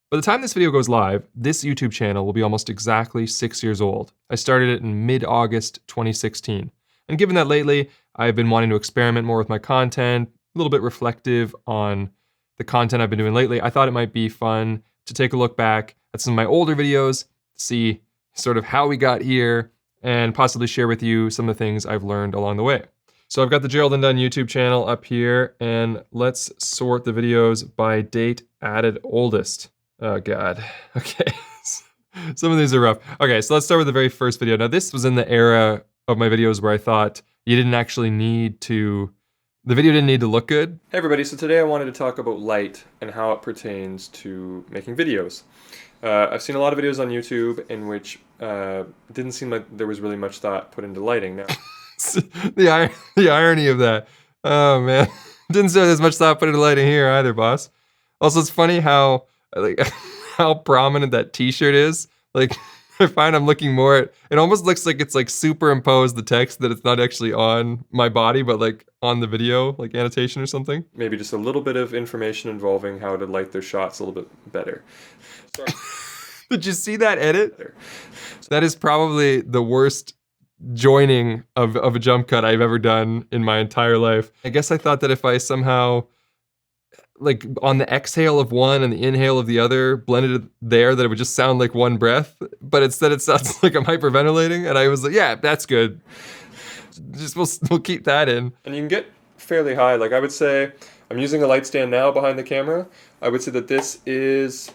By the time this video goes live, this YouTube channel will be almost exactly 6 years old. I started it in mid-August 2016. And given that lately, I've been wanting to experiment more with my content, a little bit reflective on the content I've been doing lately, I thought it might be fun to take a look back at some of my older videos, see sort of how we got here, and possibly share with you some of the things I've learned along the way. So I've got the Gerald Undone YouTube channel up here, and let's sort the videos by date added oldest. Oh God, okay. Some of these are rough. Okay, so let's start with the very first video. Now this was in the era of my videos where I thought you didn't actually need to, the video didn't need to look good. Hey everybody, so today I wanted to talk about light and how it pertains to making videos. I've seen a lot of videos on YouTube in which it didn't seem like there was really much thought put into lighting. Now, the irony of that. Oh man, didn't say there's much thought put into lighting here either, boss. Also, it's funny how how prominent that T-shirt is. Like, I find I'm looking more at, it almost looks like it's like superimposed the text, that it's not actually on my body, but like on the video, like annotation or something. Maybe just a little bit of information involving how to light their shots a little bit better. Sorry. Did you see that edit? That is probably the worst joining of a jump cut I've ever done in my entire life. I guess I thought that if I somehow, like on the exhale of one and the inhale of the other, blended it there, that it would just sound like one breath, but instead it sounds like I'm hyperventilating, and I was like, yeah, that's good. Just we'll keep that in. And you can get fairly high. Like I would say, I'm using a light stand now behind the camera. I would say that this is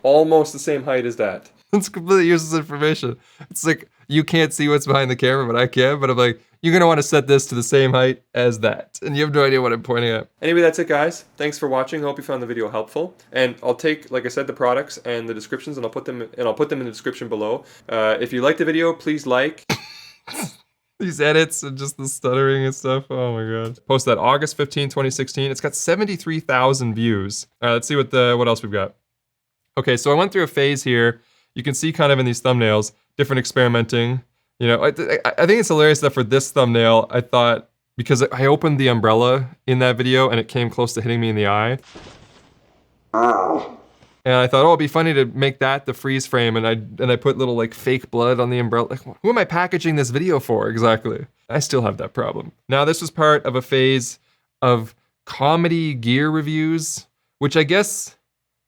almost the same height as that. It's completely useless information. It's like, you can't see what's behind the camera, but I can, but I'm like, you're gonna wanna set this to the same height as that. And you have no idea what I'm pointing at. Anyway, that's it guys. Thanks for watching. I hope you found the video helpful. And I'll take, like I said, the products and the descriptions, and I'll put them in the description below. If you liked the video, please like. These edits and just the stuttering and stuff, oh my god. Post that August 15, 2016. It's got 73,000 views. All right, let's see what else we've got. Okay, so I went through a phase here. You can see kind of in these thumbnails, different experimenting. You know, I think it's hilarious that for this thumbnail, I thought, because I opened the umbrella in that video and it came close to hitting me in the eye. And I thought, oh, it'd be funny to make that the freeze frame, and I put little like fake blood on the umbrella. Like, who am I packaging this video for exactly? I still have that problem. Now this was part of a phase of comedy gear reviews, which I guess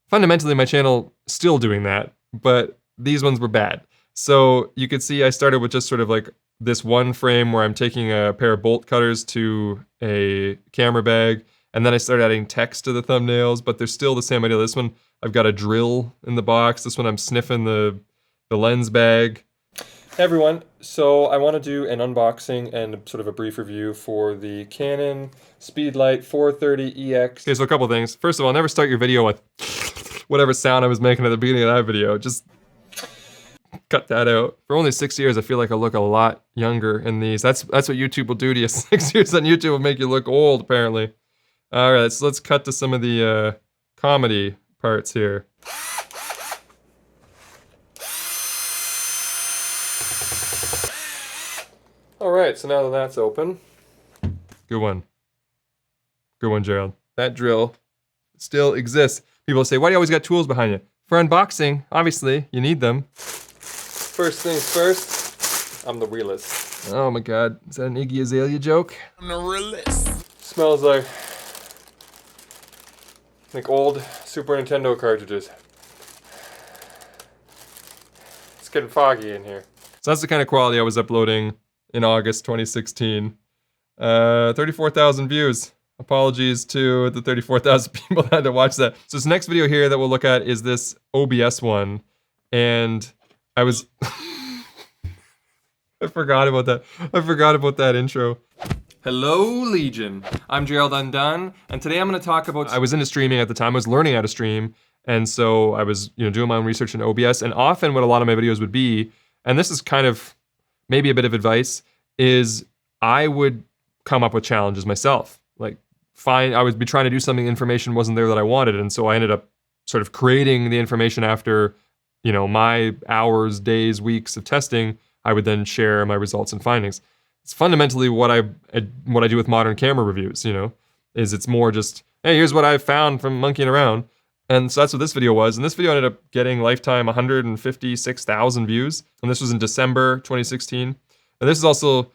fundamentally my channel still doing that, but these ones were bad. So you could see I started with just sort of like this one frame where I'm taking a pair of bolt cutters to a camera bag, and then I started adding text to the thumbnails, but they're still the same idea. This one, I've got a drill in the box. This one, I'm sniffing the lens bag. Hey everyone, so I want to do an unboxing and sort of a brief review for the Canon Speedlight 430EX. Okay, so a couple things. First of all, never start your video with whatever sound I was making at the beginning of that video. Just cut that out. For only 6 years, I feel like I look a lot younger in these. That's what YouTube will do to you. 6 years on YouTube will make you look old, apparently. All right, so let's cut to some of the comedy parts here. All right, so now that that's open. Good one. Good one, Gerald. That drill still exists. People say, why do you always got tools behind you? For unboxing, obviously, you need them. First things first, I'm the realist. Oh my god, is that an Iggy Azalea joke? I'm the realist. Smells like old Super Nintendo cartridges. It's getting foggy in here. So that's the kind of quality I was uploading in August 2016. 34,000 views. Apologies to the 34,000 people that had to watch that. So this next video here that we'll look at is this OBS one. And I was, I forgot about that. I forgot about that intro. Hello, Legion. I'm Gerald Undone, and today I'm gonna talk about, I was into streaming at the time, I was learning how to stream, and so I was, doing my own research in OBS, and often what a lot of my videos would be, and this is kind of maybe a bit of advice, is I would come up with challenges myself. Like, I would be trying to do something, information wasn't there that I wanted, and so I ended up sort of creating the information after, my hours, days, weeks of testing. I would then share my results and findings. It's fundamentally what I do with modern camera reviews, is it's more just, hey, here's what I've found from monkeying around. And so that's what this video was. And this video ended up getting lifetime 156,000 views. And this was in December 2016. And this is also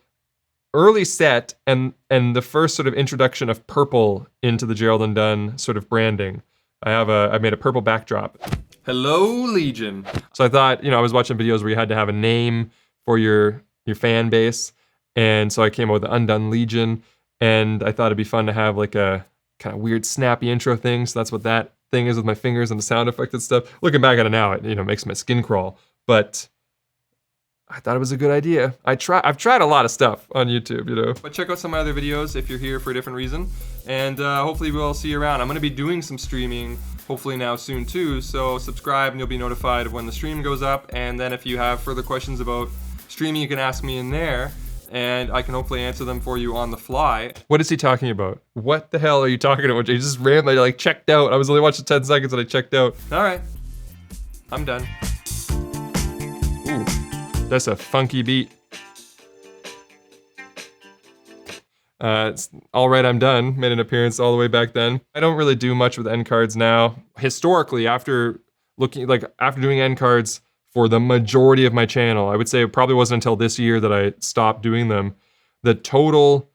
early set and the first sort of introduction of purple into the Gerald Undone sort of branding. I made a purple backdrop. Hello, Legion. So I thought, you know, I was watching videos where you had to have a name for your fan base. And so I came up with the Undone Legion. And I thought it'd be fun to have like a kind of weird snappy intro thing. So that's what that thing is with my fingers and the sound effect and stuff. Looking back at it now, it, you know, makes my skin crawl. But I thought it was a good idea. I've tried a lot of stuff on YouTube, you know. But check out some of my other videos if you're here for a different reason. And hopefully we'll see you around. I'm gonna be doing some streaming, hopefully now soon too. So subscribe and you'll be notified of when the stream goes up. And then if you have further questions about streaming, you can ask me in there. And I can hopefully answer them for you on the fly. What is he talking about? What the hell are you talking about? He just randomly like checked out. I was only watching 10 seconds and I checked out. All right, I'm done. Ooh, that's a funky beat. It's all right, I'm done. Made an appearance all the way back then. I don't really do much with end cards now. Historically, after doing end cards for the majority of my channel, I would say it probably wasn't until this year that I stopped doing them. The total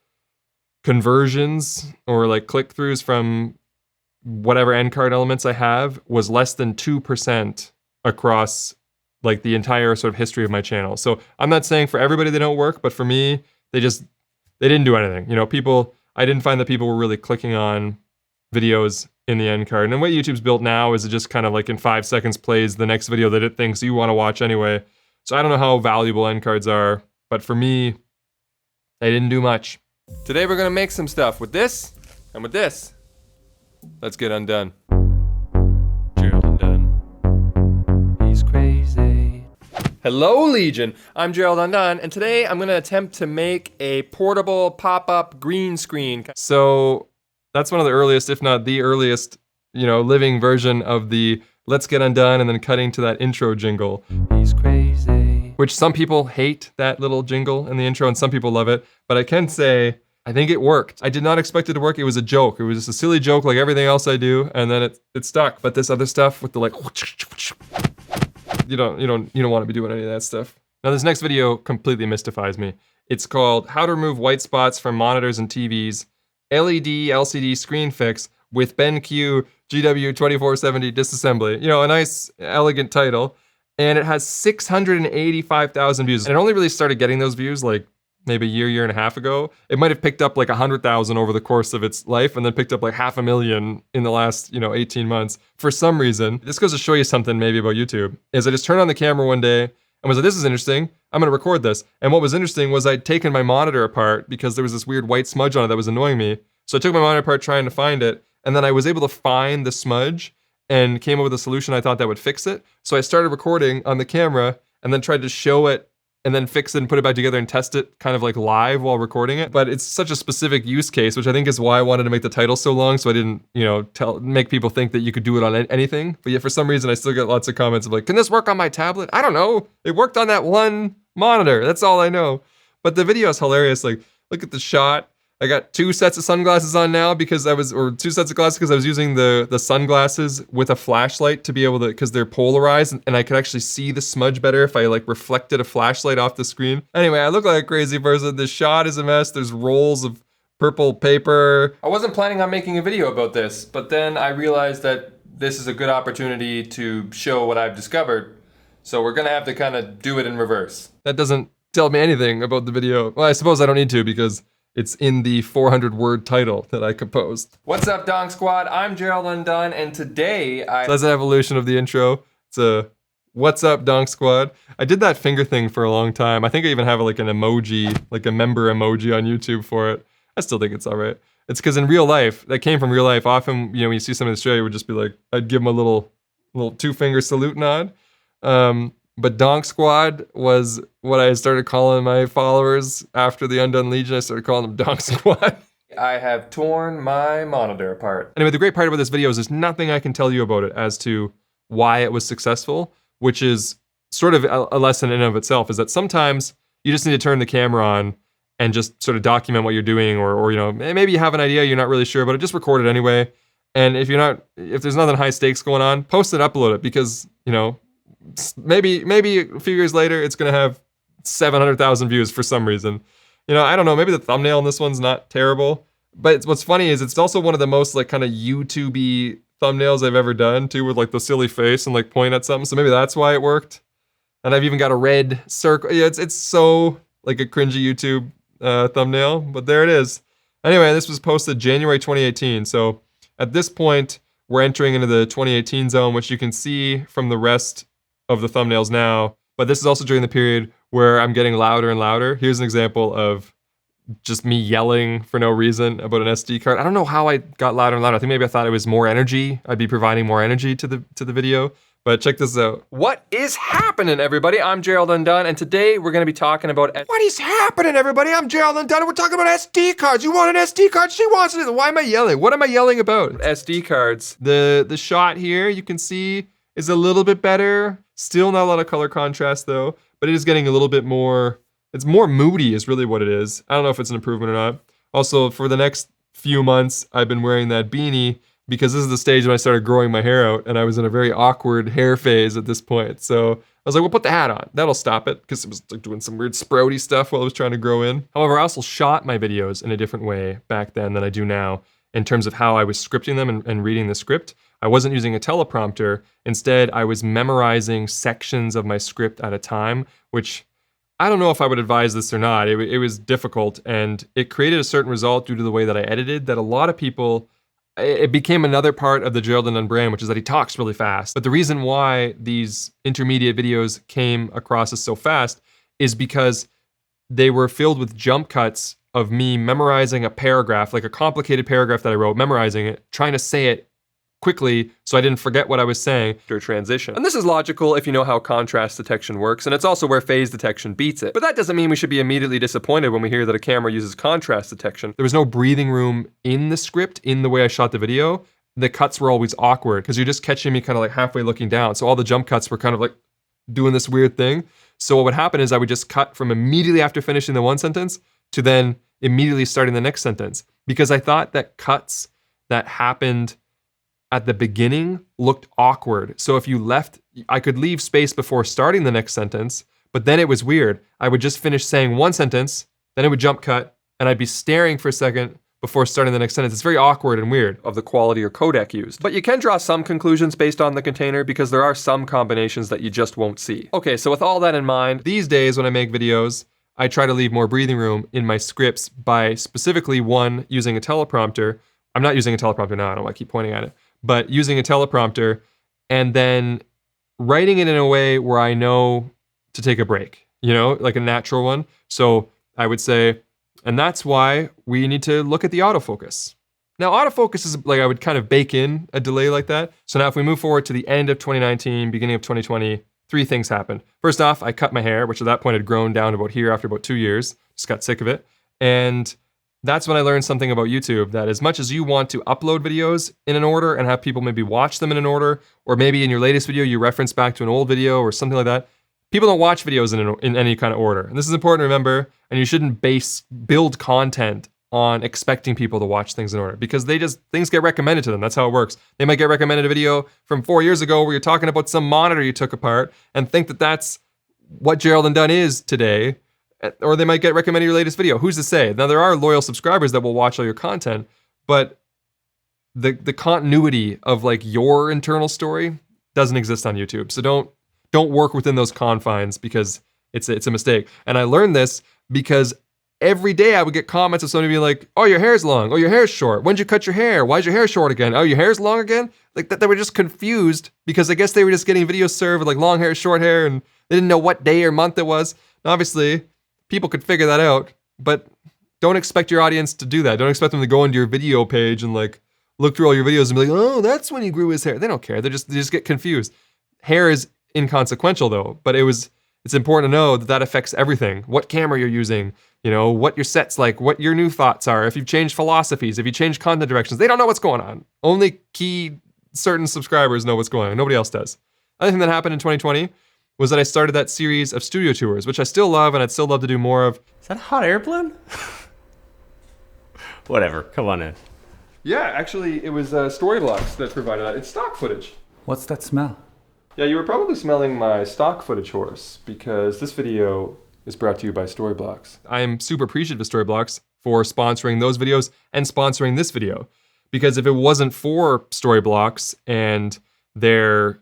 conversions or like click-throughs from whatever end card elements I have was less than 2% across like the entire sort of history of my channel. So I'm not saying for everybody they don't work, but for me, they didn't do anything. You know, I didn't find that people were really clicking on videos in the end card. And what YouTube's built now is it just kind of like in 5 seconds plays the next video that it thinks you want to watch anyway. So I don't know how valuable end cards are, but for me, they didn't do much. Today we're gonna make some stuff with this and with this. Let's get undone. Gerald Undone. He's crazy. Hello, Legion. I'm Gerald Undone, and today I'm gonna attempt to make a portable pop-up green screen. So that's one of the earliest, if not the earliest, you know, living version of the let's get undone and then cutting to that intro jingle. He's crazy. Which some people hate that little jingle in the intro and some people love it. But I can say, I think it worked. I did not expect it to work. It was a joke. It was just a silly joke like everything else I do. And then it stuck. But this other stuff with the like, you don't want to be doing any of that stuff. Now this next video completely mystifies me. It's called How to Remove White Spots from Monitors and TVs. LED LCD screen fix with BenQ GW2470 disassembly. You know, a nice, elegant title. And it has 685,000 views. And it only really started getting those views like maybe a year and a half ago. It might have picked up like 100,000 over the course of its life and then picked up like 500,000 in the last, 18 months. For some reason, this goes to show you something maybe about YouTube, is I just turned on the camera one day and was like, this is interesting, I'm gonna record this. And what was interesting was I'd taken my monitor apart because there was this weird white smudge on it that was annoying me. So I took my monitor apart trying to find it, and then I was able to find the smudge and came up with a solution I thought that would fix it. So I started recording on the camera and then tried to show it and then fix it and put it back together and test it kind of like live while recording it. But it's such a specific use case, which I think is why I wanted to make the title so long, so I didn't, make people think that you could do it on anything. But yet for some reason I still get lots of comments of like, can this work on my tablet? I don't know. It worked on that one monitor. That's all I know. But the video is hilarious. Like, look at the shot. I got 2 sets of sunglasses on now or 2 sets of glasses because I was using the sunglasses with a flashlight to be able to, because they're polarized and I could actually see the smudge better if I like reflected a flashlight off the screen. Anyway, I look like a crazy person. The shot is a mess. There's rolls of purple paper. I wasn't planning on making a video about this, but then I realized that this is a good opportunity to show what I've discovered. So we're gonna have to kind of do it in reverse. That doesn't tell me anything about the video. Well, I suppose I don't need to because it's in the 400-word title that I composed. What's up, Donk Squad? I'm Gerald Undone, and today so that's an evolution of the intro. It's a What's up, Donk Squad? I did that finger thing for a long time. I think I even have like an emoji, like a member emoji on YouTube for it. I still think it's all right. It's because in real life, that came from real life. Often, when you see somebody in Australia, it would just be like, I'd give them a little 2-finger salute nod. But Donk Squad was what I started calling my followers after the Undone Legion. I started calling them Donk Squad. I have torn my monitor apart. Anyway, the great part about this video is there's nothing I can tell you about it as to why it was successful, which is sort of a lesson in and of itself, is that sometimes you just need to turn the camera on and just sort of document what you're doing, or maybe you have an idea you're not really sure, but just record it anyway. And if there's nothing high stakes going on, post it, upload it, because, you know, maybe a few years later, it's gonna have 700,000 views for some reason. You know, I don't know, maybe the thumbnail on this one's not terrible, but what's funny is it's also one of the most like kind of YouTube-y thumbnails I've ever done too, with like the silly face and like point at something. So maybe that's why it worked. And I've even got a red circle. Yeah, it's so like a cringy YouTube thumbnail, but there it is. Anyway, this was posted January 2018. So at this point, we're entering into the 2018 zone, which you can see from the rest of the thumbnails now. But this is also during the period where I'm getting louder and louder. Here's an example of just me yelling for no reason about an SD card. I don't know how I got louder and louder. I think maybe I thought it was more energy. I'd be providing more energy to the video. But check this out. What is happening, everybody? I'm Gerald Undone, and today we're gonna be talking about... What is happening, everybody? I'm Gerald Undone, and we're talking about SD cards. You want an SD card? She wants it. Why am I yelling? What am I yelling about? SD cards. The shot here, you can see, is a little bit better. Still not a lot of color contrast, though, but it is getting a little bit more... It's more moody is really what it is. I don't know if it's an improvement or not. Also, for the next few months, I've been wearing that beanie, because this is the stage when I started growing my hair out, and I was in a very awkward hair phase at this point. So I was like, well, put the hat on. That'll stop it, because it was like doing some weird sprouty stuff while I was trying to grow in. However, I also shot my videos in a different way back then than I do now, in terms of how I was scripting them and reading the script. I wasn't using a teleprompter. Instead, I was memorizing sections of my script at a time, which I don't know if I would advise this or not. It was difficult, and it created a certain result due to the way that I edited that a lot of people... It became another part of the Gerald Undone brand, which is that he talks really fast. But the reason why these intermediate videos came across as so fast is because they were filled with jump cuts of me memorizing a paragraph, like a complicated paragraph that I wrote, memorizing it, trying to say it quickly so I didn't forget what I was saying after transition. And this is logical if you know how contrast detection works, and it's also where phase detection beats it. But that doesn't mean we should be immediately disappointed when we hear that a camera uses contrast detection. There was no breathing room in the script, in the way I shot the video. The cuts were always awkward, because you're just catching me kind of like halfway looking down. So all the jump cuts were kind of like doing this weird thing. So what would happen is I would just cut from immediately after finishing the one sentence to then immediately starting the next sentence. Because I thought that cuts that happened at the beginning looked awkward. So if you left, I could leave space before starting the next sentence, but then it was weird. I would just finish saying one sentence, then it would jump cut, and I'd be staring for a second before starting the next sentence. It's very awkward and weird of the quality or codec used. But you can draw some conclusions based on the container, because there are some combinations that you just won't see. Okay, so with all that in mind, these days when I make videos, I try to leave more breathing room in my scripts by specifically, one, using a teleprompter. I'm not using a teleprompter now, I don't know why I keep pointing at it. But using a teleprompter and then writing it in a way where I know to take a break, you know, like a natural one. So I would say, and that's why we need to look at the autofocus. Now, autofocus is like, I would kind of bake in a delay like that. So now if we move forward to the end of 2019, beginning of 2020, three things happened. First off, I cut my hair, which at that point had grown down about here after about 2 years, just got sick of it. And that's when I learned something about YouTube, that as much as you want to upload videos in an order and have people maybe watch them in an order, or maybe in your latest video you reference back to an old video or something like that, people don't watch videos in any kind of order. And this is important to remember, and you shouldn't build content on expecting people to watch things in order, because things get recommended to them. That's how it works. They might get recommended a video from 4 years ago where you're talking about some monitor you took apart and think that that's what Gerald Undone is today. Or they might get recommended your latest video. Who's to say? Now, there are loyal subscribers that will watch all your content, but the continuity of like your internal story doesn't exist on YouTube. So don't work within those confines, because it's a mistake. And I learned this because every day I would get comments of somebody being like, oh, your hair's long. Oh, your hair's short. When'd you cut your hair? Why's your hair short again? Oh, your hair's long again? Like that, they were just confused, because I guess they were just getting videos served with like long hair, short hair, and they didn't know what day or month it was. And obviously, people could figure that out, but don't expect your audience to do that. Don't expect them to go into your video page and like look through all your videos and be like, oh, that's when he grew his hair. They don't care. They just get confused. Hair is inconsequential though, but it's important to know that affects everything. What camera you're using, you know, what your set's like, what your new thoughts are, if you've changed philosophies, if you changed content directions. They don't know what's going on. Only certain subscribers know what's going on. Nobody else does. Other thing that happened in 2020 was that I started that series of studio tours, which I still love and I'd still love to do more of. Is that a hot air balloon? Whatever, come on in. Yeah, actually, it was Storyblocks that provided that. It's stock footage. What's that smell? Yeah, you were probably smelling my stock footage horse because this video is brought to you by Storyblocks. I am super appreciative of Storyblocks for sponsoring those videos and sponsoring this video. Because if it wasn't for Storyblocks and their,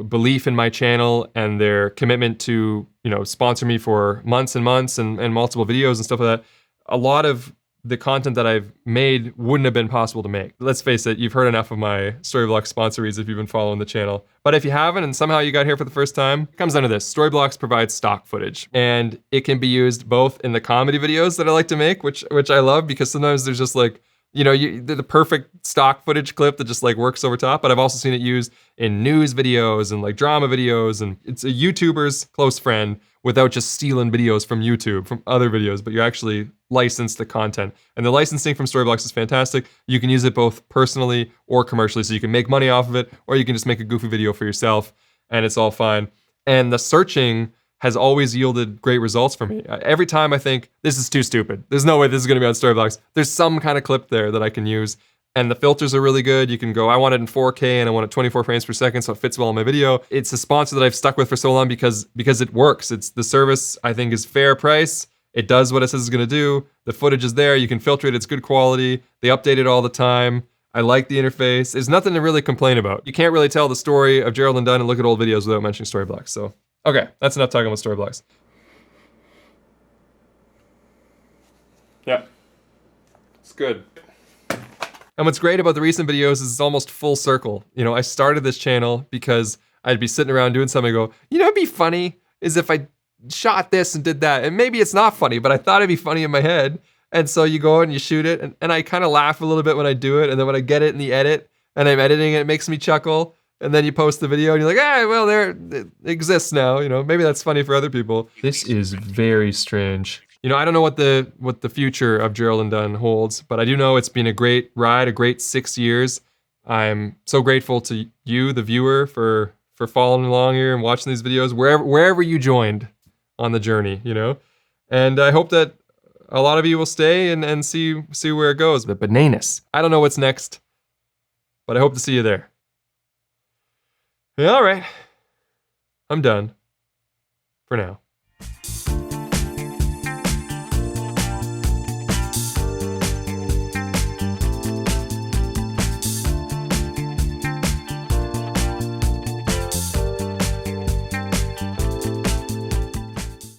belief in my channel and their commitment to, sponsor me for months and months and multiple videos and stuff like that, a lot of the content that I've made wouldn't have been possible to make. Let's face it, you've heard enough of my Storyblocks sponsories if you've been following the channel. But if you haven't and somehow you got here for the first time, it comes down to this. Storyblocks provides stock footage. And it can be used both in the comedy videos that I like to make, which I love because sometimes there's just like, the perfect stock footage clip that just like works over top, but I've also seen it used in news videos and like drama videos, and it's a YouTuber's close friend without just stealing videos from YouTube, from other videos, but you actually license the content. And the licensing from Storyblocks is fantastic. You can use it both personally or commercially, so you can make money off of it, or you can just make a goofy video for yourself, and it's all fine. And the searching has always yielded great results for me. Every time I think, this is too stupid, there's no way this is gonna be on Storyblocks, there's some kind of clip there that I can use. And the filters are really good. You can go, I want it in 4K and I want it 24 frames per second so it fits well in my video. It's a sponsor that I've stuck with for so long because it works. It's the service, I think, is fair price. It does what it says it's gonna do. The footage is there, you can filter it, it's good quality. They update it all the time. I like the interface. There's nothing to really complain about. You can't really tell the story of Gerald Undone and look at old videos without mentioning Storyblocks, so. Okay, that's enough talking about Storyblocks. Yeah, it's good. And what's great about the recent videos is it's almost full circle. I started this channel because I'd be sitting around doing something and go, it'd be funny is if I shot this and did that. And maybe it's not funny, but I thought it'd be funny in my head. And so you go and you shoot it, and I kind of laugh a little bit when I do it, and then when I get it in the edit, and I'm editing it, it makes me chuckle. And then you post the video and you're like, well, it exists now. Maybe that's funny for other people. This is very strange. I don't know what the future of Gerald Undone holds, but I do know it's been a great ride, a great 6 years. I'm so grateful to you, the viewer, for following along here and watching these videos, wherever you joined on the journey, And I hope that a lot of you will stay and see where it goes. But bananas. I don't know what's next, but I hope to see you there. Yeah, all right. I'm done. For now.